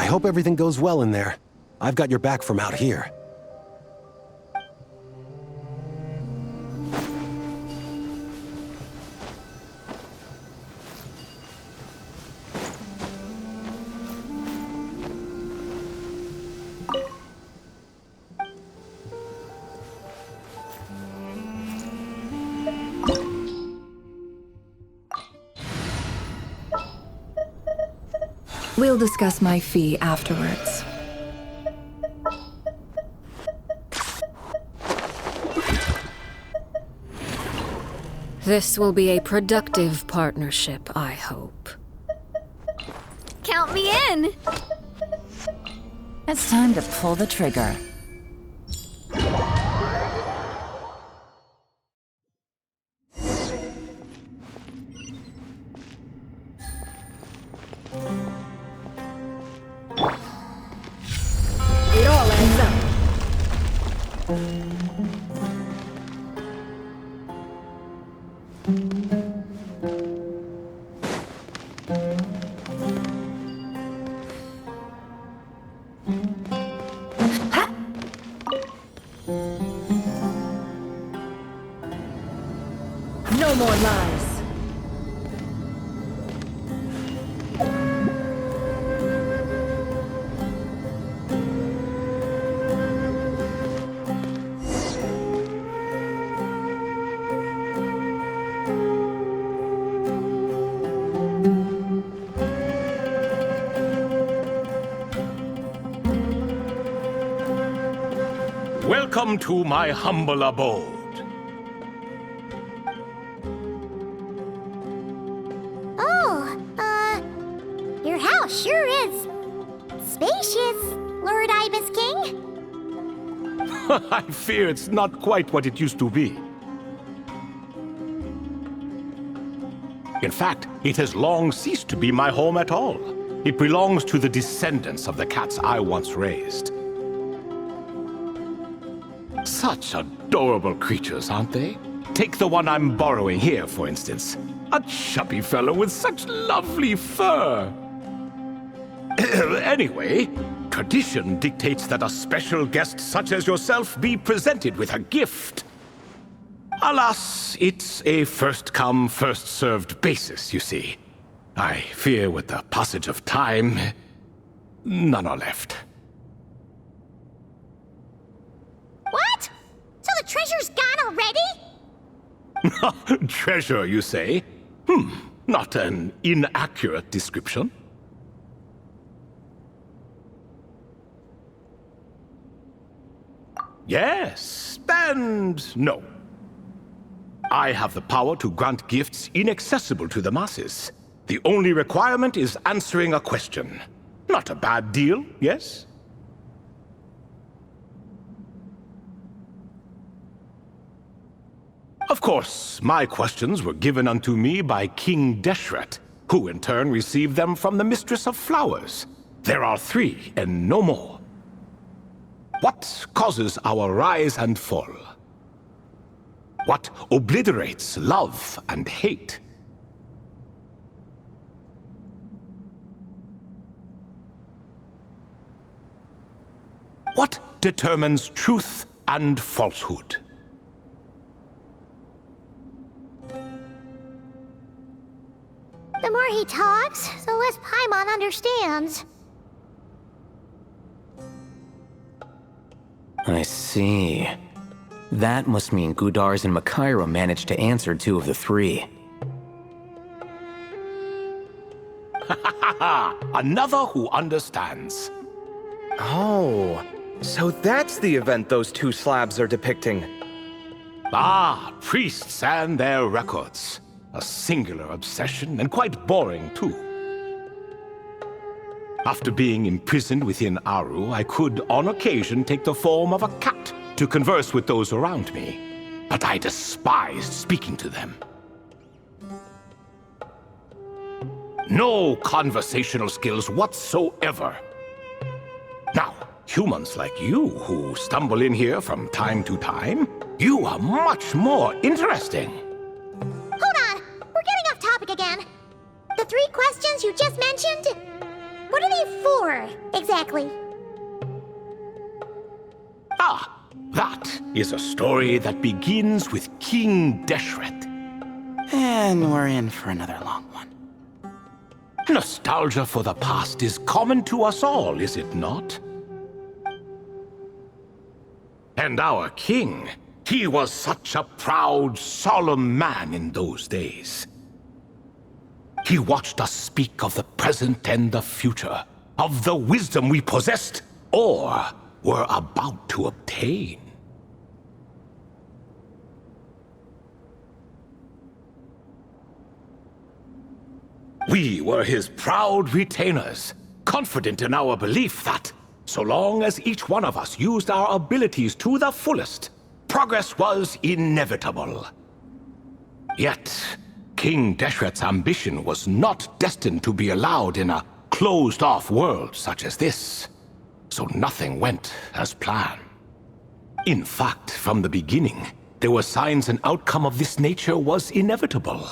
I hope everything goes well in there. I've got your back from out here. We'll discuss my fee afterwards. This will be a productive partnership, I hope. Count me in! It's time to pull the trigger. It all adds up. No more lies. Welcome to my humble abode. Your house sure is spacious, Lord Ibis King. I fear it's not quite what it used to be. In fact, it has long ceased to be my home at all. It belongs to the descendants of the cats I once raised. Such adorable creatures, aren't they? Take the one I'm borrowing here, for instance. A chubby fellow with such lovely fur. Anyway, tradition dictates that a special guest such as yourself be presented with a gift. Alas, it's a first-come, first-served basis, you see. I fear with the passage of time, none are left. What? So the treasure's gone already? Treasure, you say? Not an inaccurate description. Yes, and no. I have the power to grant gifts inaccessible to the masses. The only requirement is answering a question. Not a bad deal, yes? Of course, my questions were given unto me by King Deshret, who in turn received them from the Mistress of Flowers. There are 3, and no more. What causes our rise and fall? What obliterates love and hate? What determines truth and falsehood? The more he talks, the less Paimon understands. I see. That must mean Gudars and Makaira managed to answer 2 of the 3. Another who understands. Oh, so that's the event those 2 slabs are depicting. Ah, priests and their records. A singular obsession, and quite boring, too. After being imprisoned within Aru, I could, on occasion, take the form of a cat to converse with those around me. But I despised speaking to them. No conversational skills whatsoever. Now, humans like you who stumble in here from time to time, you are much more interesting. Hold on! We're getting off topic again. The 3 questions you just mentioned? What are they for, exactly? Ah, that is a story that begins with King Deshret. And we're in for another long one. Nostalgia for the past is common to us all, is it not? And our king, he was such a proud, solemn man in those days. He watched us speak of the present and the future, of the wisdom we possessed or were about to obtain. We were his proud retainers, confident in our belief that, so long as each one of us used our abilities to the fullest, progress was inevitable. Yet, King Deshret's ambition was not destined to be allowed in a closed-off world such as this, so nothing went as planned. In fact, from the beginning, there were signs an outcome of this nature was inevitable.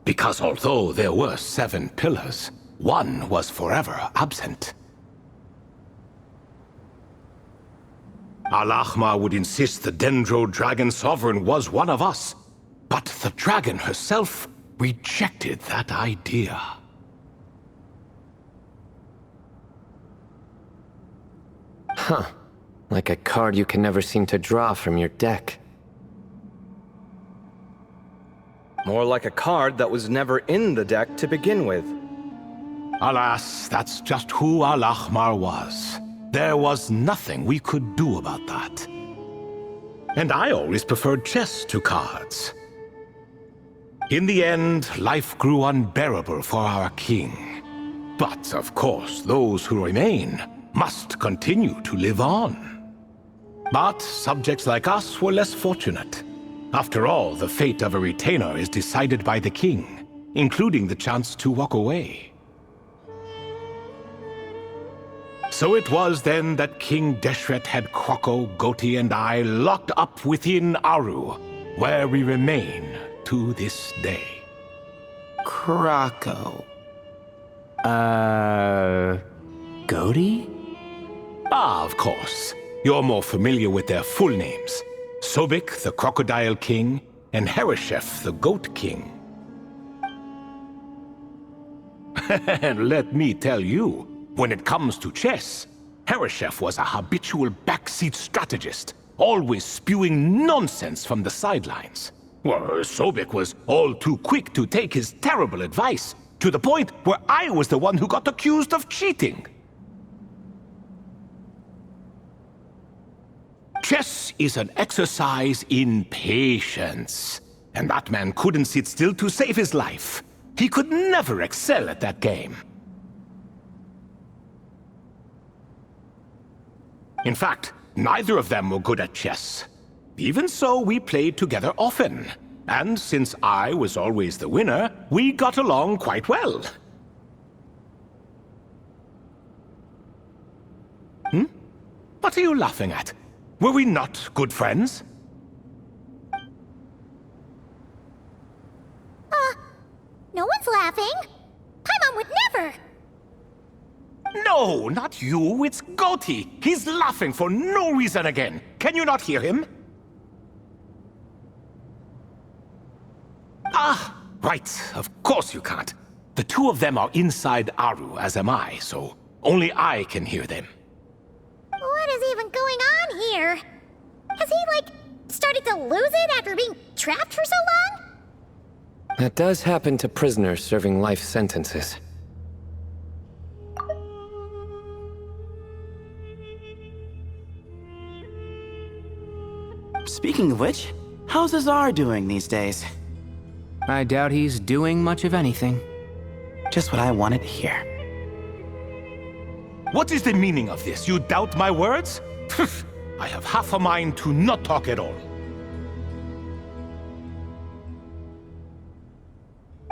Because although there were 7 pillars, one was forever absent. Al-Ahmar would insist the Dendro Dragon Sovereign was one of us, but the dragon herself rejected that idea. Huh. Like a card you can never seem to draw from your deck. More like a card that was never in the deck to begin with. Alas, that's just who Al-Ahmar was. There was nothing we could do about that. And I always preferred chess to cards. In the end, life grew unbearable for our king. But, of course, those who remain must continue to live on. But subjects like us were less fortunate. After all, the fate of a retainer is decided by the king, including the chance to walk away. So it was then that King Deshret had Kroko, Goti, and I locked up within Aru, where we remain to this day. Kroko. Goti? Ah, of course. You're more familiar with their full names. Sobek, the Crocodile King, and Hereshef, the Goat King. And let me tell you, when it comes to chess, Hereshef was a habitual backseat strategist, always spewing nonsense from the sidelines. Well, Sobek was all too quick to take his terrible advice, to the point where I was the one who got accused of cheating. Chess is an exercise in patience, and that man couldn't sit still to save his life. He could never excel at that game. In fact, neither of them were good at chess. Even so, we played together often, and since I was always the winner, we got along quite well. What are you laughing at? Were we not good friends? No one's laughing. Paimon would never. No, not you. It's Goti. He's laughing for no reason again. Can you not hear him? Ah, right. Of course you can't. The two of them are inside Aru, as am I, so only I can hear them. What is even going on here? Has he, started to lose it after being trapped for so long? That does happen to prisoners serving life sentences. Speaking of which, how's Azar doing these days? I doubt he's doing much of anything. Just what I wanted to hear. What is the meaning of this? You doubt my words? I have half a mind to not talk at all.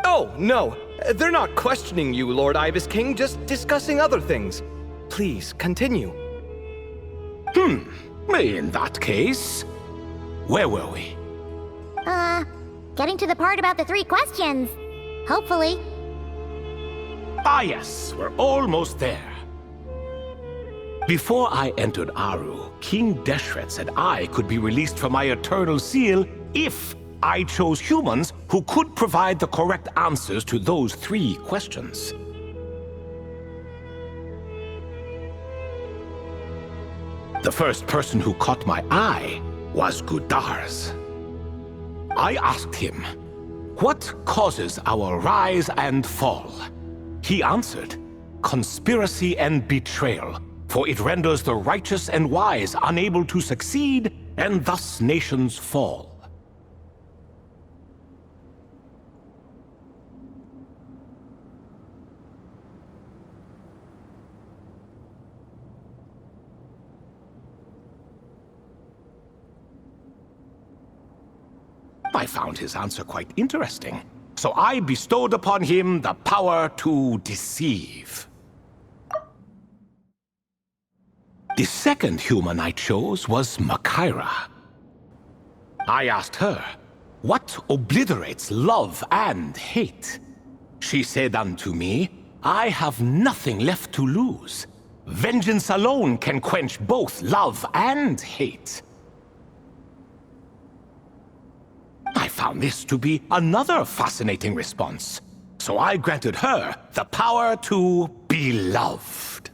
Oh, no. They're not questioning you, Lord Ibis King, just discussing other things. Please, continue. In that case, where were we? Getting to the part about the 3 questions. Hopefully. Ah yes, we're almost there. Before I entered Aru, King Deshret said I could be released from my eternal seal if I chose humans who could provide the correct answers to those 3 questions. The first person who caught my eye was Gudars. I asked him, "What causes our rise and fall?" He answered, "Conspiracy and betrayal, for it renders the righteous and wise unable to succeed, and thus nations fall." I found his answer quite interesting, so I bestowed upon him the power to deceive. The second human I chose was Makaira. I asked her, "What obliterates love and hate?" She said unto me, "I have nothing left to lose. Vengeance alone can quench both love and hate." I found this to be another fascinating response, so I granted her the power to be loved.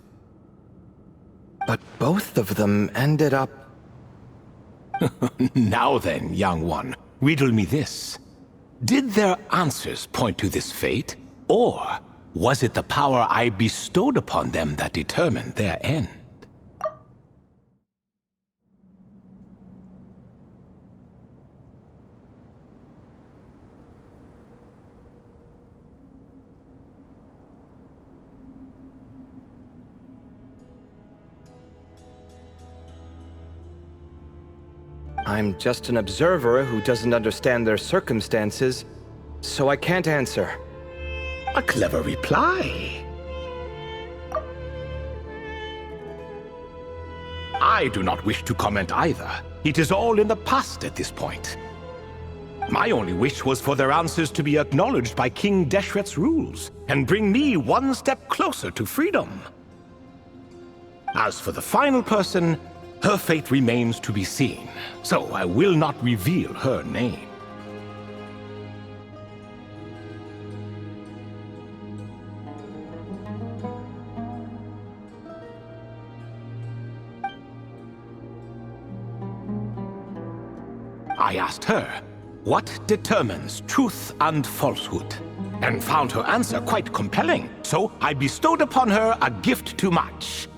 But both of them ended up... Now then, young one, riddle me this. Did their answers point to this fate, or was it the power I bestowed upon them that determined their end? I'm just an observer who doesn't understand their circumstances, so I can't answer. A clever reply. I do not wish to comment either. It is all in the past at this point. My only wish was for their answers to be acknowledged by King Deshret's rules, and bring me one step closer to freedom. As for the final person, her fate remains to be seen, so I will not reveal her name. I asked her, "What determines truth and falsehood?" and found her answer quite compelling, so I bestowed upon her a gift to match.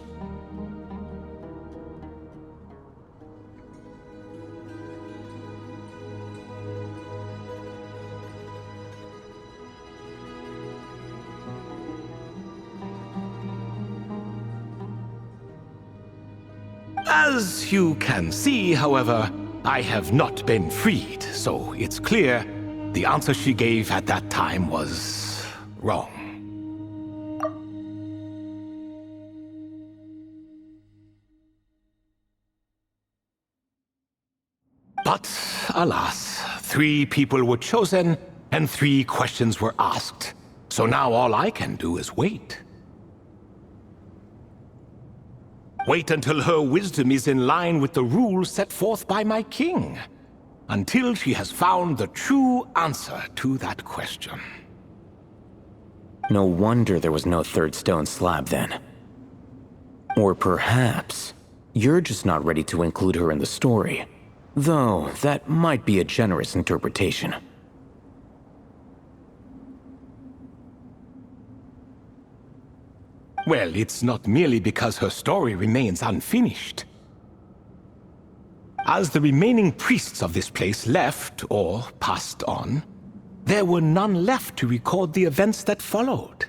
As you can see, however, I have not been freed, so it's clear the answer she gave at that time was wrong. But alas, 3 people were chosen and 3 questions were asked, so now all I can do is wait. Wait until her wisdom is in line with the rules set forth by my king. Until she has found the true answer to that question. No wonder there was no third stone slab then. Or perhaps you're just not ready to include her in the story. Though that might be a generous interpretation. Well, it's not merely because her story remains unfinished. As the remaining priests of this place left, or passed on, there were none left to record the events that followed.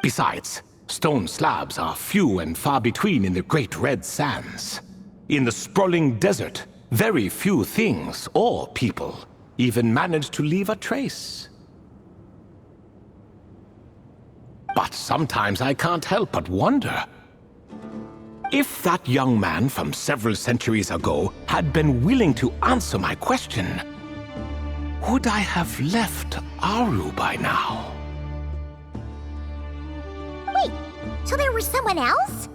Besides, stone slabs are few and far between in the Great Red Sands. In the sprawling desert, very few things or people even manage to leave a trace. But sometimes I can't help but wonder. If that young man from several centuries ago had been willing to answer my question, would I have left Aru by now? So there was someone else?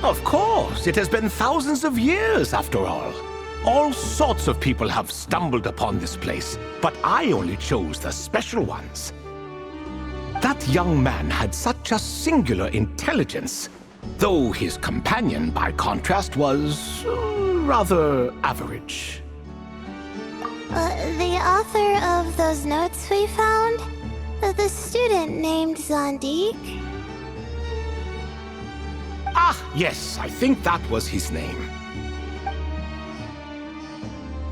Of course, it has been thousands of years after all. All sorts of people have stumbled upon this place, but I only chose the special ones. That young man had such a singular intelligence, though his companion, by contrast, was rather average. The author of those notes we found? The student named Zandi? Ah, yes, I think that was his name.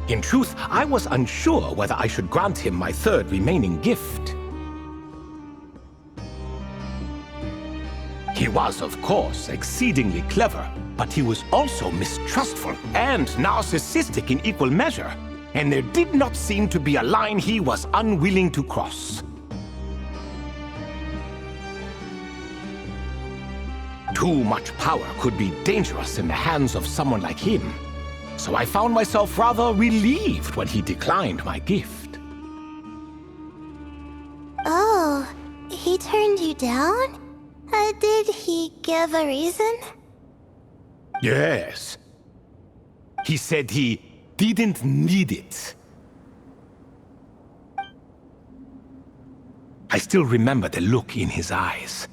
In truth, I was unsure whether I should grant him my third remaining gift. He was, of course, exceedingly clever, but he was also mistrustful and narcissistic in equal measure, and there did not seem to be a line he was unwilling to cross. Too much power could be dangerous in the hands of someone like him, so I found myself rather relieved when he declined my gift. Oh, he turned you down? Did he give a reason? Yes. He said he didn't need it. I still remember the look in his eyes.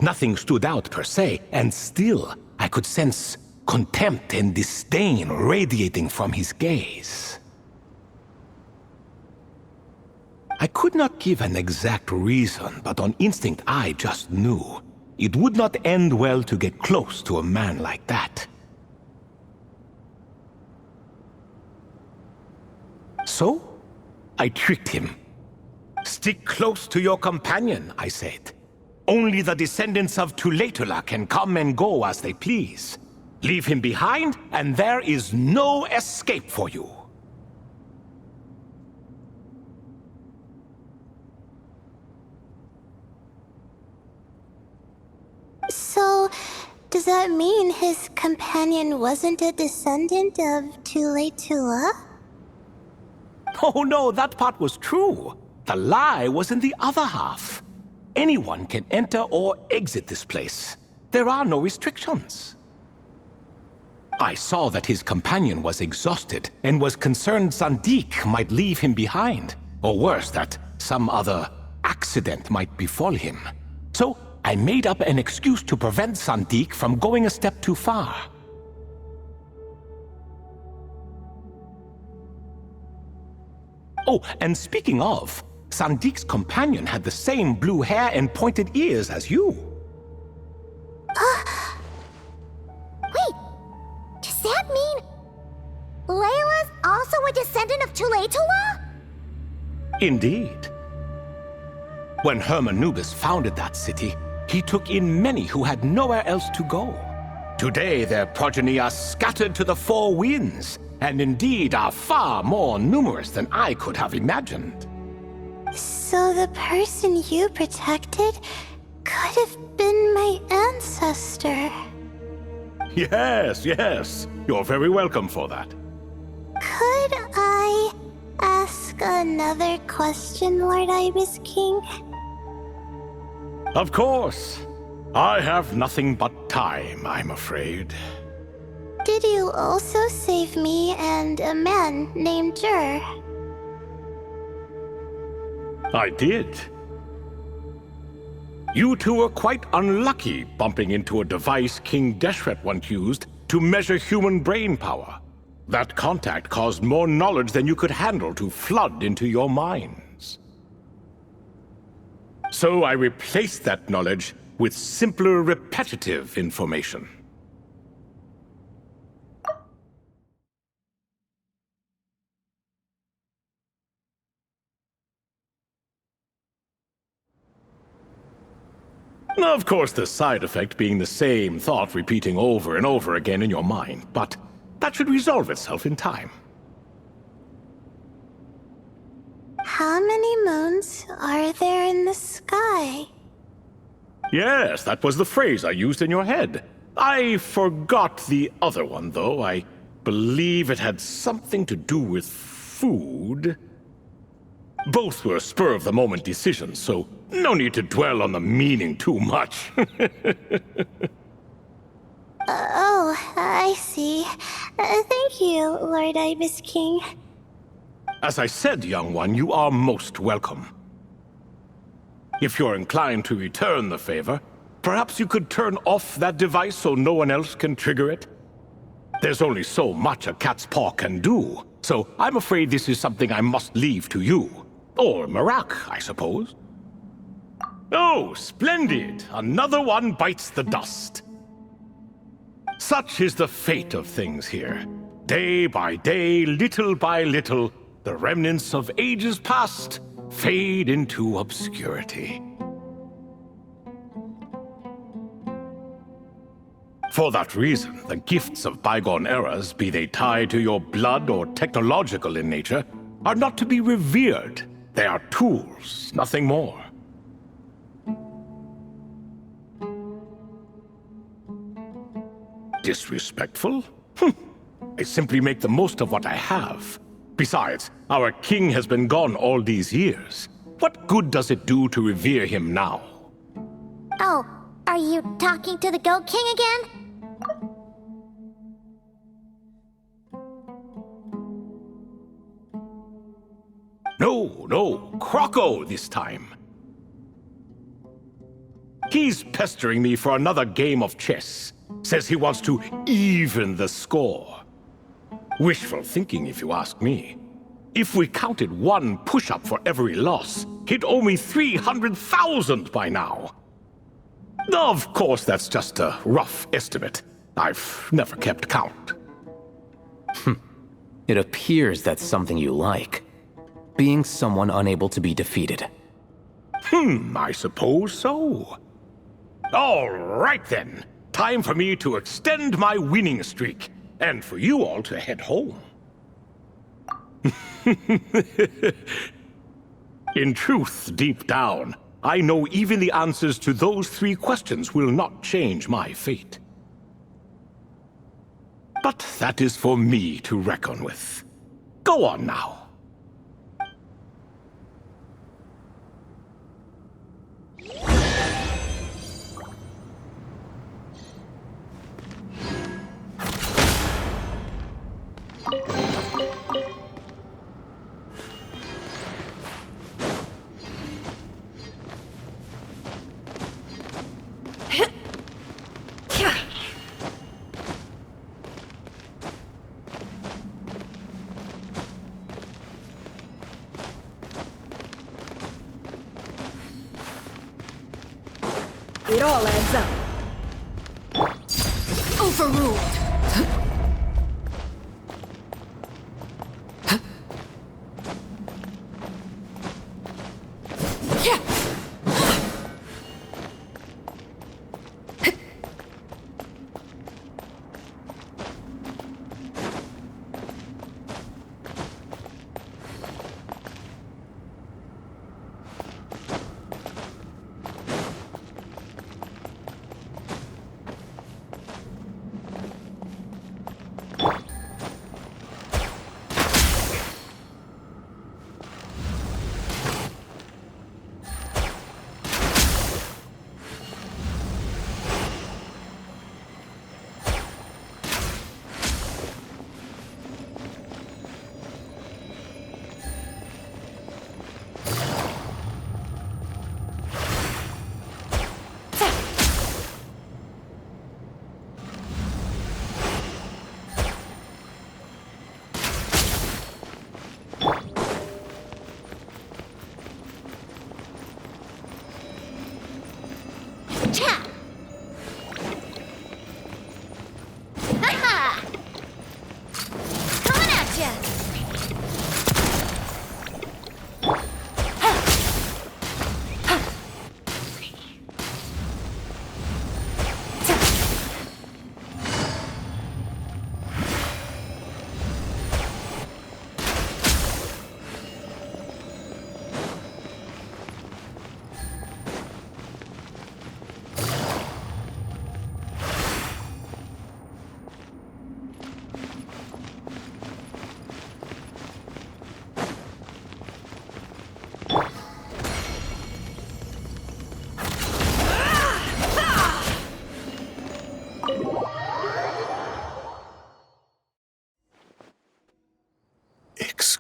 Nothing stood out per se, and still I could sense contempt and disdain radiating from his gaze. I could not give an exact reason, but on instinct I just knew. It would not end well to get close to a man like that. So, I tricked him. Stick close to your companion, I said. Only the descendants of Tuletula can come and go as they please. Leave him behind, and there is no escape for you. So, does that mean his companion wasn't a descendant of Tuletula? Oh no, that part was true. The lie was in the other half. Anyone can enter or exit this place. There are no restrictions. I saw that his companion was exhausted and was concerned Zandik might leave him behind, or worse, that some other accident might befall him. So I made up an excuse to prevent Zandik from going a step too far. Oh, and speaking of, Sandik's companion had the same blue hair and pointed ears as you. Wait, does that mean Layla's also a descendant of Tuletula? Indeed. When Hermanubis founded that city, he took in many who had nowhere else to go. Today their progeny are scattered to the four winds, and indeed are far more numerous than I could have imagined. So the person you protected could have been my ancestor. Yes, yes. You're very welcome for that. Could I ask another question, Lord Ibis King? Of course. I have nothing but time, I'm afraid. Did you also save me and a man named Jur? I did. You two were quite unlucky bumping into a device King Deshret once used to measure human brain power. That contact caused more knowledge than you could handle to flood into your minds. So I replaced that knowledge with simpler, repetitive information. Of course, the side effect being the same thought repeating over and over again in your mind, but that should resolve itself in time. How many moons are there in the sky? Yes, that was the phrase I used in your head. I forgot the other one, though. I believe it had something to do with food. Both were spur-of-the-moment decisions, so No need to dwell on the meaning too much. Oh, I see. Thank you, Lord Ibis King. As I said, young one, you are most welcome. If you're inclined to return the favor, perhaps you could turn off that device so no one else can trigger it? There's only so much a cat's paw can do, so I'm afraid this is something I must leave to you. Or Marak, I suppose. Oh, splendid! Another one bites the dust. Such is the fate of things here. Day by day, little by little, the remnants of ages past fade into obscurity. For that reason, the gifts of bygone eras, be they tied to your blood or technological in nature, are not to be revered. They are tools, nothing more. Disrespectful? I simply make the most of what I have. Besides, our king has been gone all these years. What good does it do to revere him now? Oh, are you talking to the Goat King again? No, Croco this time. He's pestering me for another game of chess. Says he wants to even the score. Wishful thinking, if you ask me. If we counted one push-up for every loss, he'd owe me 300,000 by now. Of course, that's just a rough estimate. I've never kept count. It appears that's something you like. Being someone unable to be defeated. I suppose so. All right then. Time for me to extend my winning streak, and for you all to head home. In truth, deep down, I know even the answers to those 3 questions will not change my fate. But that is for me to reckon with. Go on now. It all adds up. Overruled.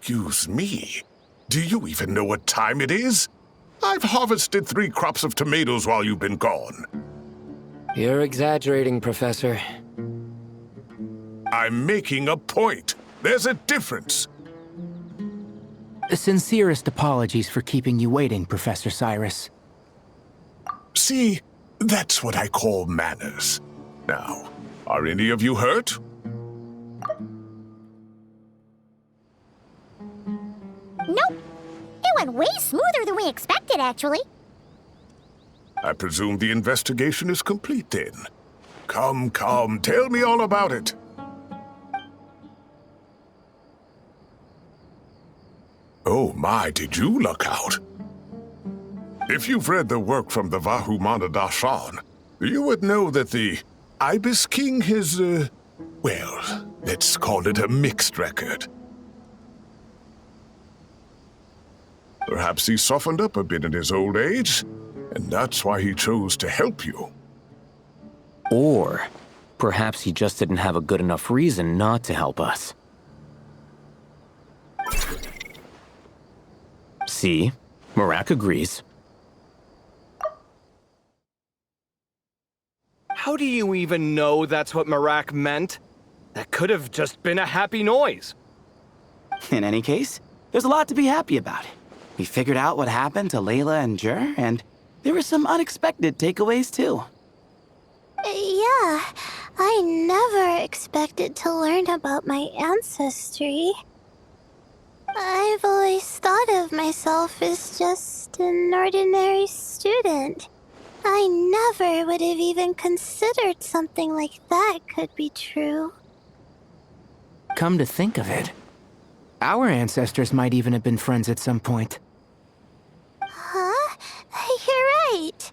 Excuse me. Do you even know what time it is? I've harvested 3 crops of tomatoes while you've been gone. You're exaggerating, Professor. I'm making a point. There's a difference. Sincerest apologies for keeping you waiting, Professor Cyrus. See, that's what I call manners. Now, are any of you hurt? Nope. It went way smoother than we expected, actually. I presume the investigation is complete then. Come, tell me all about it. Oh my, did you luck out? If you've read the work from the Vahumana Dashan, you would know that the Ibis King has, well, let's call it a mixed record. Perhaps he softened up a bit in his old age, and that's why he chose to help you. Or perhaps he just didn't have a good enough reason not to help us. See? Marak agrees. How do you even know that's what Marak meant? That could have just been a happy noise. In any case, there's a lot to be happy about. We figured out what happened to Layla and Jur, and there were some unexpected takeaways too. Yeah, I never expected to learn about my ancestry. I've always thought of myself as just an ordinary student. I never would have even considered something like that could be true. Come to think of it, our ancestors might even have been friends at some point. Huh? You're right.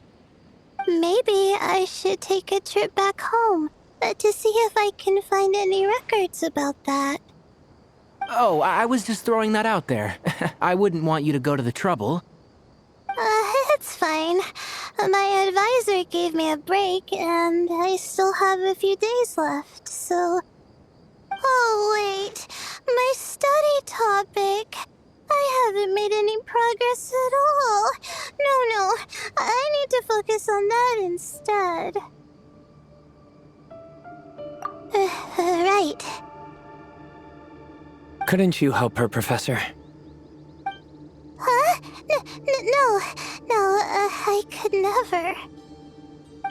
Maybe I should take a trip back home to see if I can find any records about that. Oh, I was just throwing that out there. I wouldn't want you to go to the trouble. It's fine. My advisor gave me a break, and I still have a few days left, so... Oh, wait. My study topic. I haven't made any progress at all. No. I need to focus on that instead. Right. Couldn't you help her, Professor? Huh? No, I could never.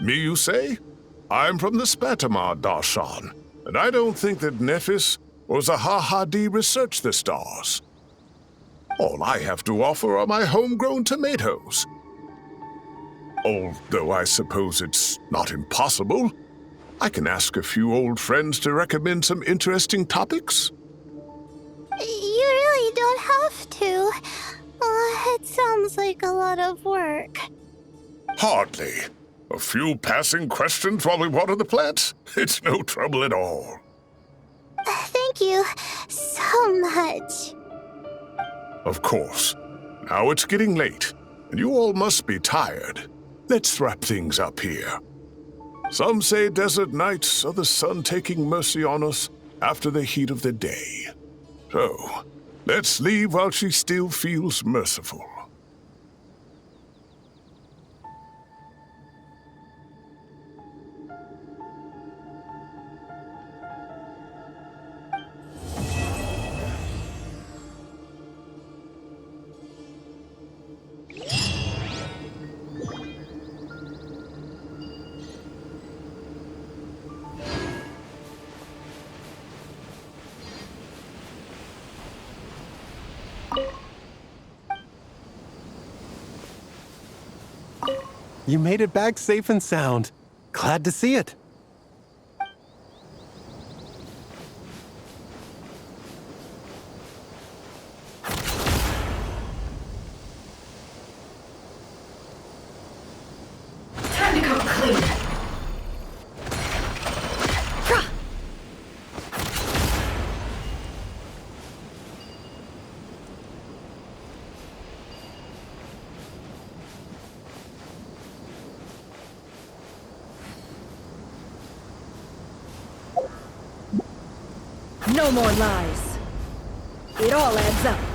Me, you say? I'm from the Spatamar Darshan, and I don't think that Nephis or Zaha-Hadi researched the stars. All I have to offer are my homegrown tomatoes. Although I suppose it's not impossible, I can ask a few old friends to recommend some interesting topics. You really don't have to. It sounds like a lot of work. Hardly. A few passing questions while we water the plants? It's no trouble at all. Thank you so much. Of course. Now it's getting late, and you all must be tired. Let's wrap things up here. Some say desert nights are the sun taking mercy on us after the heat of the day. So, let's leave while she still feels merciful. You made it back safe and sound. Glad to see it. Time to come clean. No more lies. It all adds up.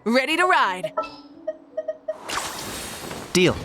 Ready to ride. Deal.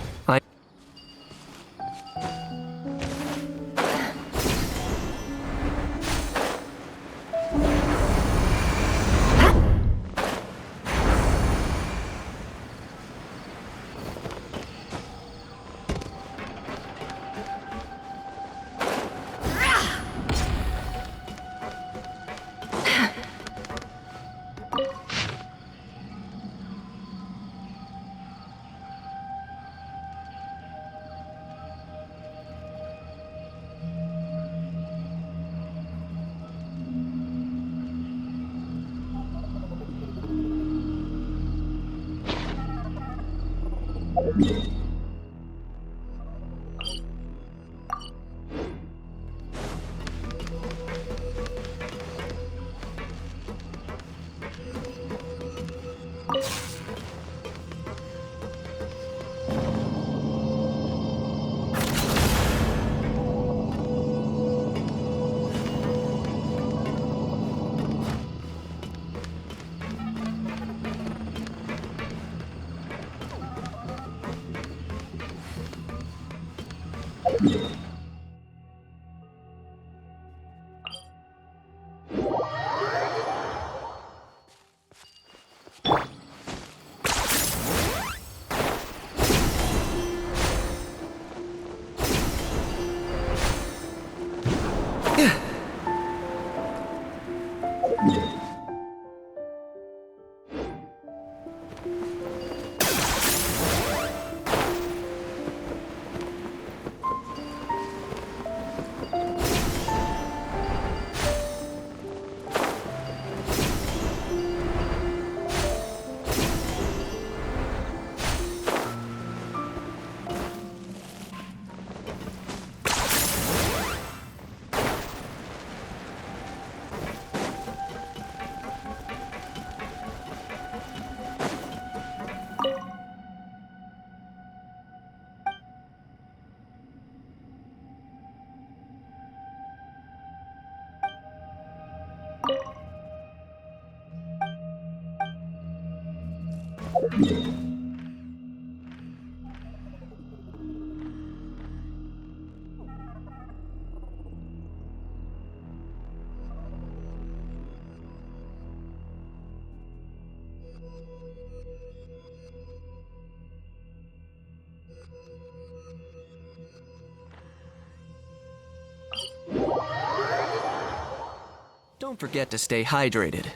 Don't forget to stay hydrated.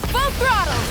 Full throttle!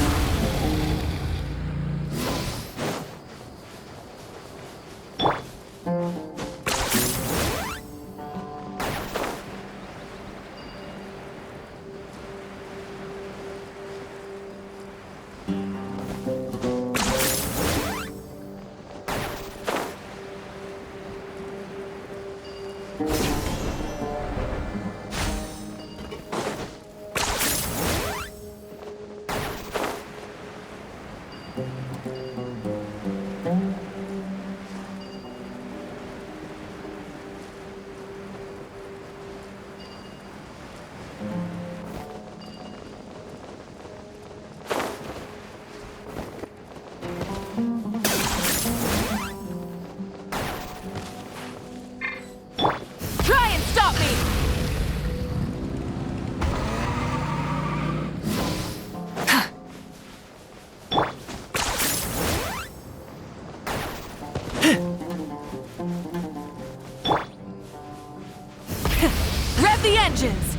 Try and stop me! Rev the engines!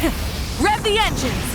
Rev the engines!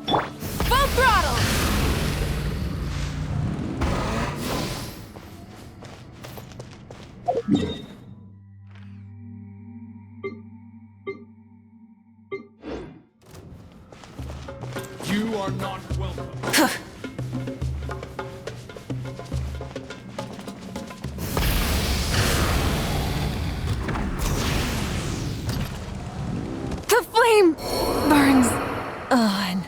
Full throttle! You are not welcome. The flame burns on.